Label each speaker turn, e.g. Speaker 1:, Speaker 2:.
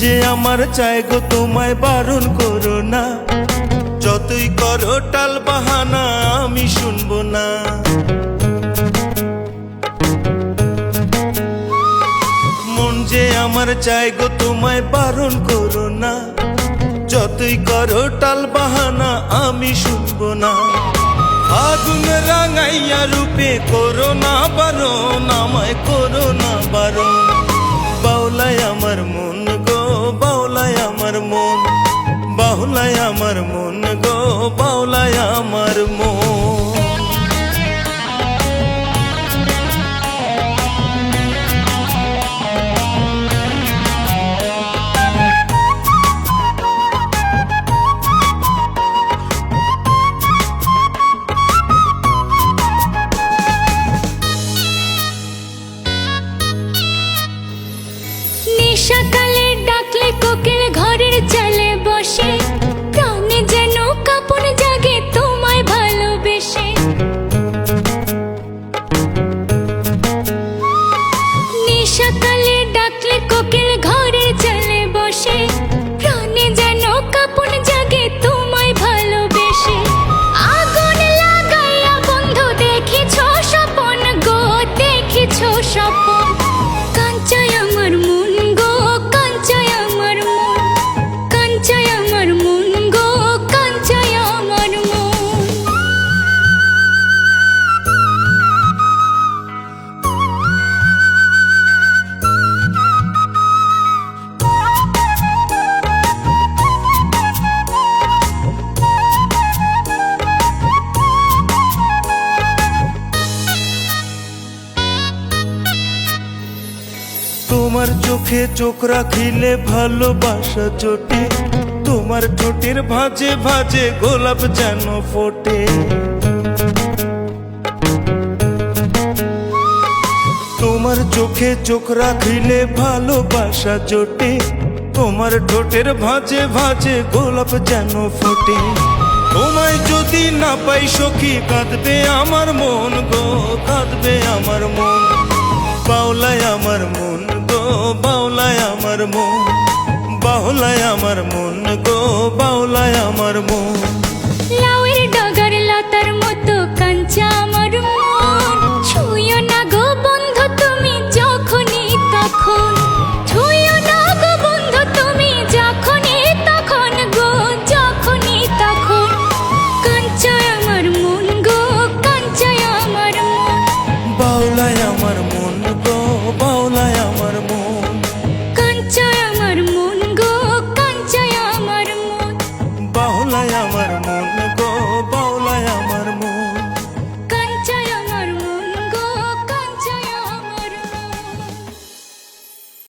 Speaker 1: যে আমার চাই গো তোমায় বারণ করো না, যতই করো টাল বাহানা আমি শুনবো না। মন যে আমার চাই গো তোমায় বারণ করো না, যতই করো টাল বাহানা আমি শুনবো না। আগুন রাঙাইয়া রূপে করো না বারণ, আমায় করো না বারণ। বাউলায় আমার মন গো, বাউলায় আমার মন, বাউলায় আমার মন গো, বাউলায় আমার মন।
Speaker 2: সকালে ডাকলে কোকিল ঘরের চালে বসে, প্রাণে যেন কাঁপন জাগে তোমায় ভালোবেসে। সকালে ডাকলে কোকিল ঘরের চালে বসে, প্রাণে যেন কাঁপন জাগে তোমায় ভালোবেসে। আগুন লাগাইয়া বন্ধু দেখিছ স্বপন গো, দেখিছ স্বপন। কাঞ্চায় আমার মন গো, কাঞ্চায় আমার মন, কাঞ্চায় আমার মন গো, কাঞ্চায় আমার মন।
Speaker 1: তোমার চোখে চোখ রাখিলে ভালোবাসা জোটে, তোমার ঠোঁটের ভাঁজে ভাঁজে গোলাপ যেন ফোটে। তোমার চোখে চোখ রাখিলে ভালোবাসা জোটে, তোমার ঠোঁটের ভাঁজে ভাঁজে গোলাপ যেন ফোটে। তোমায় যদি না পাই সখী কাঁদবে আমার মন গো, কাঁদবে আমার মন। বাউলায় আমার মন গো, বাউলায় আমার মন, বাউলায় আমার মন গো, বাউলায় আমার মন।